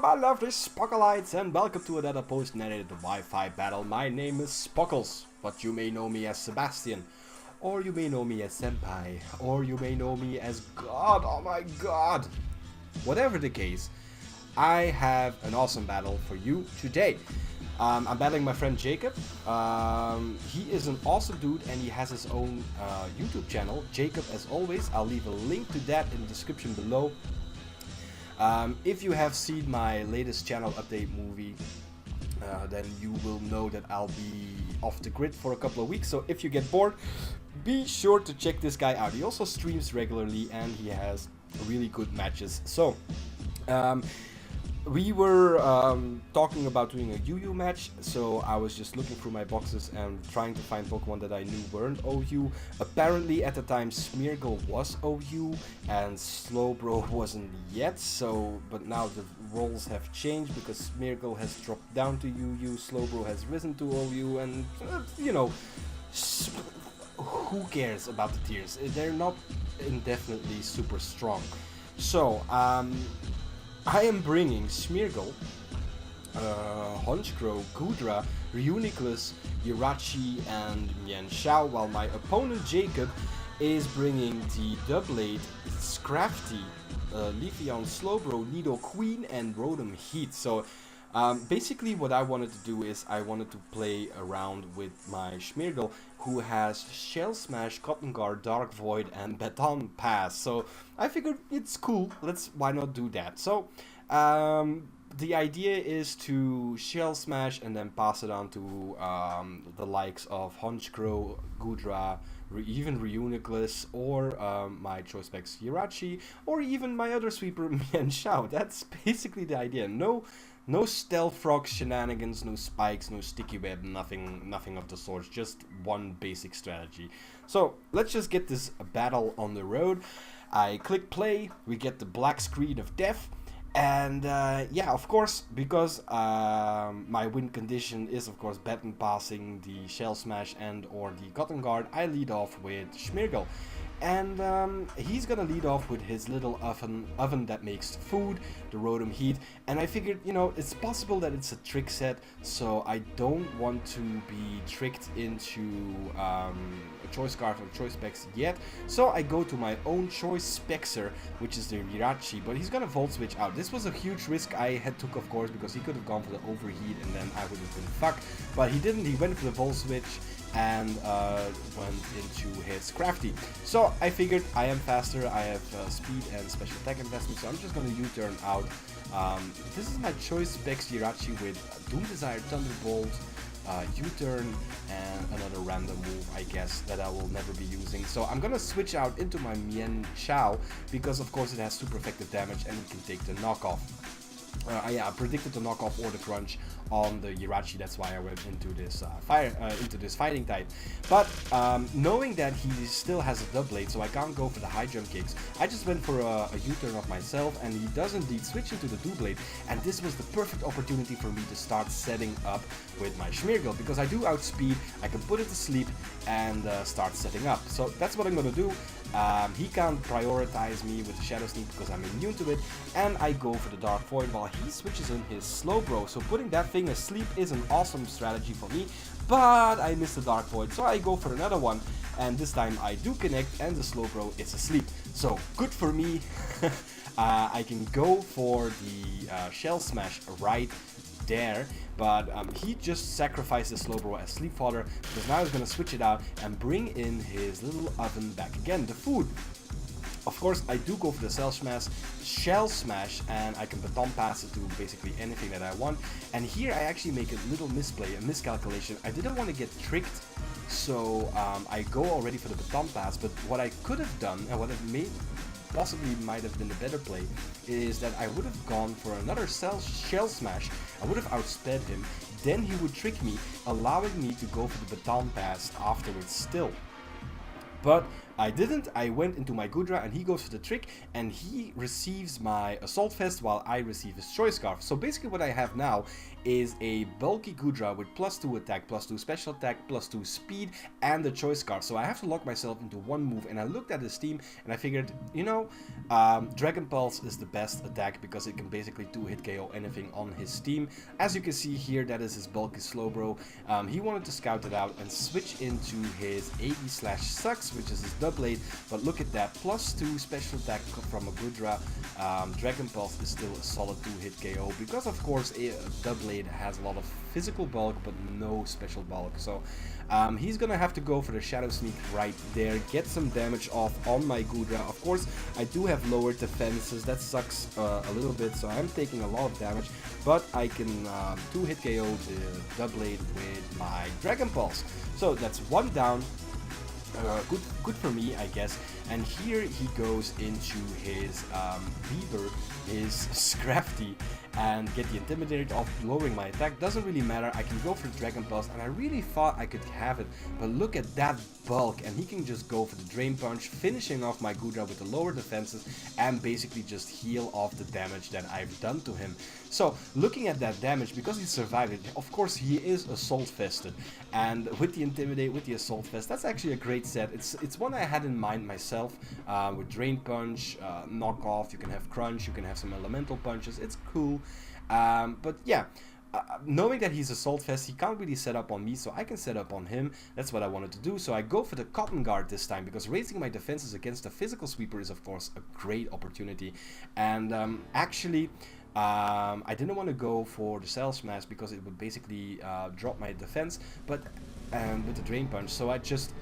my lovely Spockleites, and welcome to another post-narrated Wi-Fi battle. My name is Spockles, but you may know me as Sebastian, or you may know me as Senpai, or you may know me as God, oh my god. Whatever the case, I have an awesome battle for you today. I'm battling my friend Jacob. He is an awesome dude and he has his own YouTube channel, JacobAsAlways. I'll leave a link to that in the description below. If you have seen my latest channel update movie, then you will know that I'll be off the grid for a couple of weeks. So if you get bored, be sure to check this guy out. He also streams regularly and he has really good matches. So we were talking about doing a UU match, so I was just looking through my boxes and trying to find Pokemon that I knew weren't OU. Apparently at the time Smeargle was OU and Slowbro wasn't yet, so but now the roles have changed because Smeargle has dropped down to UU, Slowbro has risen to OU, and you know, who cares about the tiers? They're not indefinitely super strong. So I am bringing Smeargle, Honchkrow, Goodra, Reuniclus, Jirachi, and Mienshao, while my opponent Jacob is bringing the Doublade, Scrafty, Leafeon, Slowbro, Nidoqueen, and Rotom Heat. So basically what I wanted to do is I wanted to play around with my Smeargle, who has Shell Smash, Cotton Guard, Dark Void, and Baton Pass. So I figured it's cool, why not do that? So the idea is to Shell Smash and then pass it on to the likes of Honchkrow, Goodra, even Reuniclus, or my choice specs Jirachi, or even my other sweeper Mienshao. That's basically the idea. No stealth frog shenanigans, no spikes, no sticky web, nothing of the sort, just one basic strategy. So let's just get this battle on the road. I click play, we get the black screen of death, and yeah, of course, because my win condition is of course baton passing the Shell Smash and or the Cotton Guard, I lead off with Smeargle. And he's gonna lead off with his little oven that makes food, the Rotom Heat, and I figured, you know, it's possible that it's a trick set, so I don't want to be tricked into a choice card or choice specs yet, so I go to my own choice spexer, which is the Jirachi, but he's gonna Volt Switch out. This was a huge risk I had took, of course, because he could have gone for the Overheat and then I would have been fucked, but he didn't. He went for the Volt Switch and went into his Crafty. So I figured I am faster, I have speed and special attack investment, so I'm just gonna U-turn out. This is my choice specs Jirachi with Doom Desire, Thunderbolt, U-turn, and another random move, I guess, that I will never be using. So I'm gonna switch out into my Mienshao, because of course it has super effective damage and it can take the knockoff. Yeah, I predicted the knockoff or the crunch on the Jirachi, that's why I went into this into this fighting type. But knowing that he still has a Doublade, so I can't go for the high jump kicks, I just went for a U-turn of myself, and he does indeed switch into the Doublade, and this was the perfect opportunity for me to start setting up with my Smeargle, because I do outspeed, I can put it to sleep and start setting up. So that's what I'm gonna do. He can't prioritize me with the Shadow Sneak because I'm immune to it, and I go for the Dark Void while he switches in his Slowbro. So putting that thing asleep is an awesome strategy for me, but I missed the Dark Void, so I go for another one, and this time I do connect and the Slowbro is asleep. So good for me. I can go for the Shell Smash right there, but he just sacrificed the Slowbro as sleep fodder, because now he's gonna switch it out and bring in his little oven back again, the food. Of course, I do go for the Shell Smash, and I can baton pass it to basically anything that I want. And here I actually make a little misplay, a miscalculation. I didn't want to get tricked, so I go already for the baton pass, but what I could have done, and what it possibly might have been a better play, is that I would have gone for another Shell Smash, I would have outsped him, then he would trick me, allowing me to go for the baton pass afterwards still. But I didn't. I went into my Gudra and he goes for the trick and he receives my Assault Vest while I receive his Choice Scarf. So basically what I have now is a bulky Gudra with +2 attack, +2 special attack, +2 speed and the Choice Scarf. So I have to lock myself into one move, and I looked at his team and I figured, you know, Dragon Pulse is the best attack because it can basically 2-hit KO anything on his team. As you can see here, that is his bulky Slowbro. He wanted to scout it out and switch into his 80/Sucks, which is his Doublade, but look at that, +2 special attack from a Gudra. Dragon Pulse is still a solid 2-hit KO because of course a Doublade has a lot of physical bulk but no special bulk. So he's gonna have to go for the Shadow Sneak right there, get some damage off on my Gudra. Of course I do have lower defenses, that sucks a little bit, so I'm taking a lot of damage, but I can 2-hit KO the Doublade with my Dragon Pulse. So that's one down. Good for me, I guess. And here he goes into his Beaver, his Scrafty, and get the Intimidator off, lowering my attack. Doesn't really matter, I can go for the Dragon Pulse, and I really thought I could have it, but look at that bulk, and he can just go for the Drain Punch, finishing off my Gudra with the lower defenses, and basically just heal off the damage that I've done to him. So, looking at that damage, because he survived it, of course he is Assault Vested, and with the Intimidate, with the Assault Vest, that's actually a great set. It's one I had in mind myself, with Drain Punch, Knock Off, you can have Crunch, you can have some Elemental Punches, it's cool. But yeah, knowing that he's Assault Vest, he can't really set up on me, so I can set up on him. That's what I wanted to do. So I go for the Cotton Guard this time, because raising my defenses against a physical sweeper is of course a great opportunity. And actually, I didn't want to go for the Cell Smash because it would basically drop my defense, but with the Drain Punch, so I just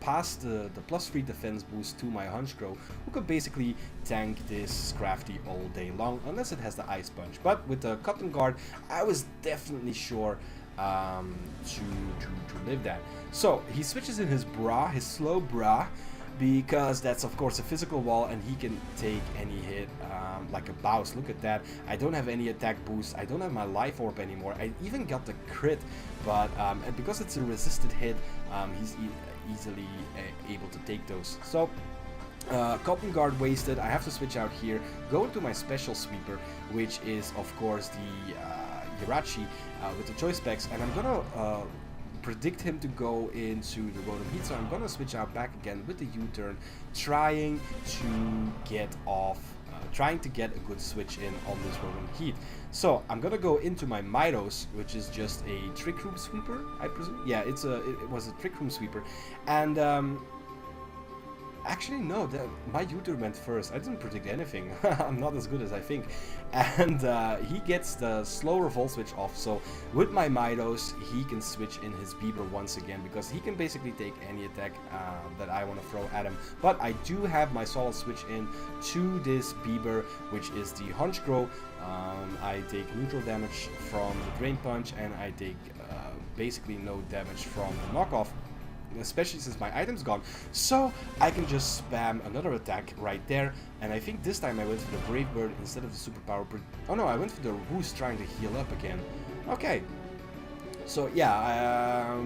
passed the +3 defense boost to my Honchkrow, who could basically tank this Scrafty all day long, unless it has the Ice Punch. But with the Cotton Guard, I was definitely sure to live that. So he switches in his Bra, his slow Bra, because that's of course a physical wall and he can take any hit like a Bouse. Look at that. I don't have any attack boost, I don't have my Life Orb anymore, I even got the crit, but and because it's a resisted hit, he's easily able to take those. So Cotton Guard wasted, I have to switch out here, go into my special sweeper, which is of course the Jirachi with the choice specs, and I'm gonna predict him to go into the Rotom Heat, so I'm gonna switch out back again with the U-turn, trying to get off, trying to get a good switch in on this Rotom Heat. So I'm gonna go into my Midos, which is just a Trick Room Sweeper, I presume. Yeah, it was a Trick Room Sweeper, and actually no, my U-turn went first. I didn't predict anything. I'm not as good as I think. And he gets the slower Volt Switch off, so with my Midos he can switch in his Bieber once again, because he can basically take any attack that I want to throw at him. But I do have my solid switch in to this Bieber, which is the Honchkrow. I take neutral damage from the Drain Punch, and I take basically no damage from the knockoff, especially since my item's gone, so I can just spam another attack right there. And I think this time I went for the Brave Bird instead of the Superpower. Oh no, I went for the Roost, trying to heal up again. Okay, so yeah,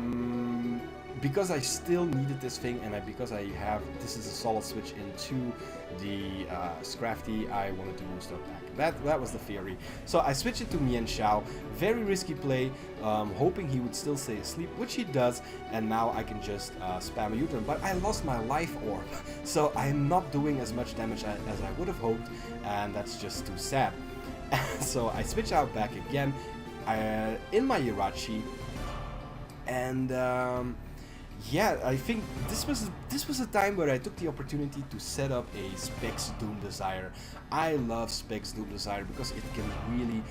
because I still needed this thing, and because I have, this is a solid switch into the Scrafty, I wanted to boost up back. That was the theory. So I switched it to Mian Xiao. Very risky play, hoping he would still stay asleep, which he does, and now I can just spam a U-turn. But I lost my Life Orb, so I'm not doing as much damage as I would have hoped, and that's just too sad. So I switch out back again in my Jirachi, and yeah, I think this was a time where I took the opportunity to set up a Specs Doom Desire. I love Specs Doom Desire because it can really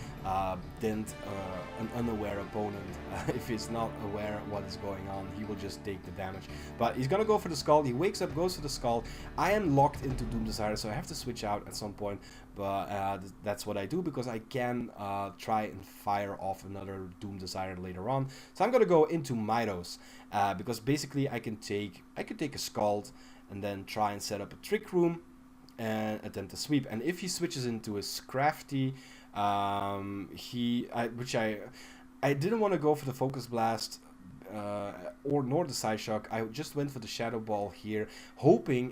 dent an unaware opponent. If he's not aware of what is going on, he will just take the damage. But he's gonna go for the Skull. He wakes up, goes for the Skull. I am locked into Doom Desire, so I have to switch out at some point. But that's what I do, because I can try and fire off another Doom Desire later on. So I'm gonna go into Midos, because basically I could take a Scald and then try and set up a Trick Room and attempt to sweep. And if he switches into a Scrafty, which I didn't want to go for the Focus Blast or nor the Side Shock. I just went for the Shadow Ball here, hoping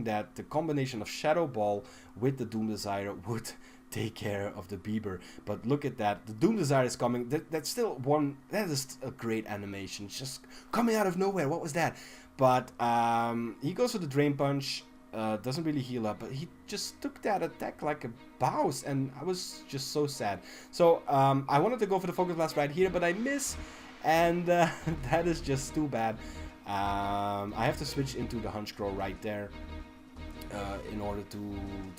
that the combination of Shadow Ball with the Doom Desire would take care of the Bieber. But look at that, the Doom Desire is coming. That's still one. That is a great animation, just coming out of nowhere. What was that? But he goes for the Drain Punch. Doesn't really heal up, but he just took that attack like a boss, and I was just so sad. So I wanted to go for the Focus Blast right here, but I miss, and that is just too bad. I have to switch into the Hunchcrow right there in order to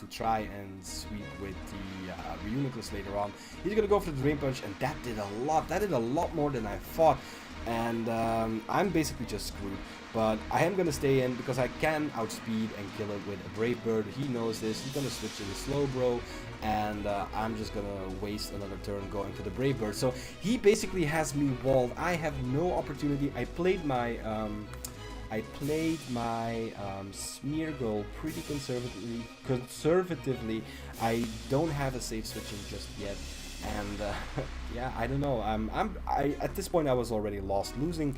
try and sweep with the Reuniclus later on. He's gonna go for the Drain Punch, and that did a lot. That did a lot more than I thought, and I'm basically just screwed. But I am going to stay in because I can outspeed and kill it with a Brave Bird. He knows this. He's going to switch to the Slowbro, and I'm just going to waste another turn going for the Brave Bird. So he basically has me walled. I have no opportunity. I played my Smeargle pretty conservatively. I don't have a safe switching just yet. And yeah, I don't know. I at this point I was already lost. Losing.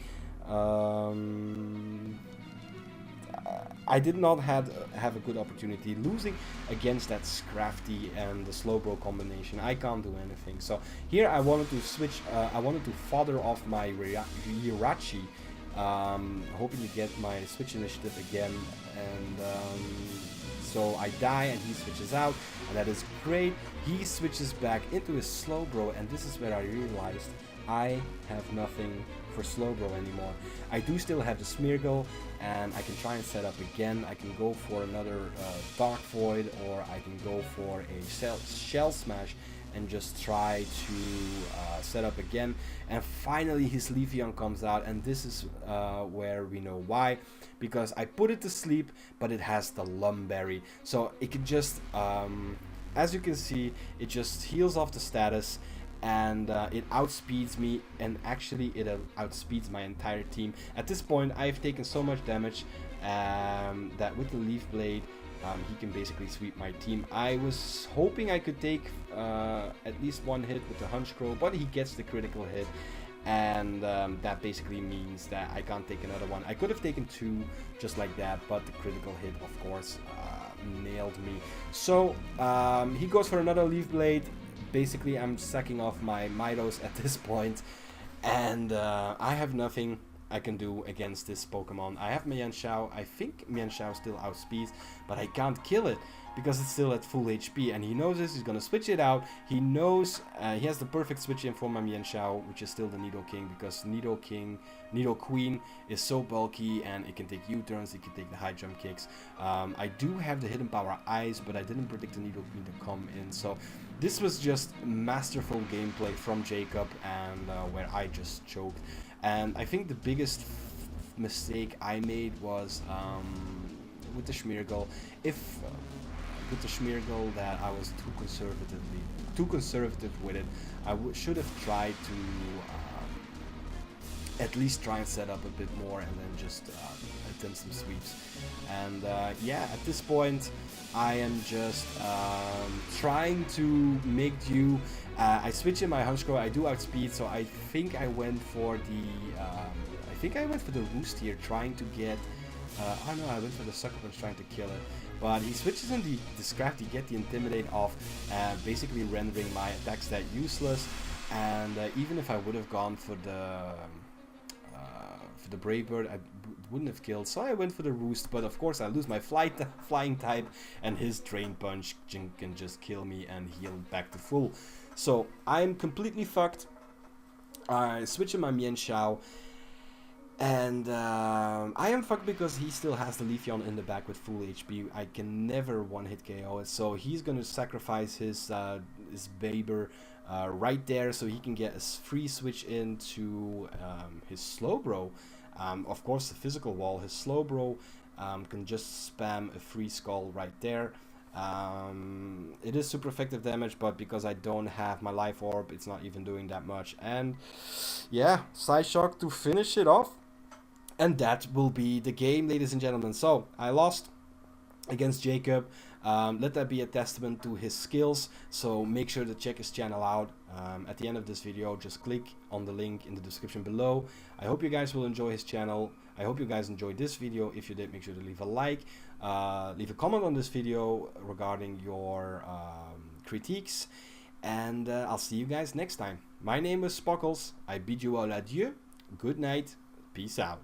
I did not have a good opportunity. Losing against that Scrafty and the Slowbro combination, I can't do anything. So here I wanted to switch. I wanted to fodder off my Jirachi, hoping to get my switch initiative again. And so I die and he switches out, and that is great. He switches back into his Slowbro, and this is where I realized I have nothing for Slowbro anymore. I do still have the Smeargle, and I can try and set up again. I can go for another Dark Void, or I can go for a Shell Smash and just try to set up again. And finally his Leafeon comes out, and this is where we know why. Because I put it to sleep, but it has the Lumberry. So it can just, as you can see, it just heals off the status. And it outspeeds me, and actually it outspeeds my entire team. At this point I've taken so much damage that with the Leaf Blade he can basically sweep my team. I was hoping I could take at least one hit with the Hunchcrow, but he gets the critical hit, and that basically means that I can't take another one. I could have taken two just like that, but the critical hit of course nailed me. So he goes for another Leaf Blade. Basically, I'm sacking off my Midos at this point, and I have nothing I can do against this Pokemon. I have Mienshao. I think Mienshao still outspeeds, but I can't kill it because it's still at full HP, and he knows this. He's gonna switch it out. He knows he has the perfect switch in for my Mienshao, which is still the Nidoking, because Nidoqueen is so bulky and it can take U-turns, it can take the high jump kicks. I do have the Hidden Power Eyes, but I didn't predict the Nidoqueen to come in, so this was just masterful gameplay from Jacob, and where I just choked. And I think the biggest mistake I made was with the Smeargle. With the Smeargle, that I was too conservative with it. I should have tried to at least try and set up a bit more, and then just attempt some sweeps. And yeah, at this point I am just trying to make do. I switch in my Hunchcrow. I do outspeed, so I think I went for the Roost here, trying to get oh no, I went for the Sucker Punch, trying to kill it. But he switches in the Scrafty, get the Intimidate off, basically rendering my attack stat useless. And even if I would have gone for the Brave Bird, I wouldn't have killed. So I went for the Roost, but of course I lose my flying type, and his Drain Punch can just kill me and heal back to full. So I'm completely fucked. I switch in my Mienshao. And I am fucked because he still has the Leafeon in the back with full HP. I can never one-hit KO it, so he's gonna sacrifice his Baber right there, so he can get a free switch into his Slowbro. Of course, the physical wall. His Slowbro can just spam a free Skull right there. It is super effective damage, but because I don't have my Life Orb, it's not even doing that much. And yeah, Side Shock to finish it off. And that will be the game, ladies and gentlemen. So I lost against Jacob. Let that be a testament to his skills. So make sure to check his channel out. at the end of this video. Just click on the link in the description below. I hope you guys will enjoy his channel. I hope you guys enjoyed this video. If you did, make sure to leave a like, leave a comment on this video regarding your critiques, and I'll see you guys next time. My name is Spockles. I bid you all adieu. Good night. Peace out.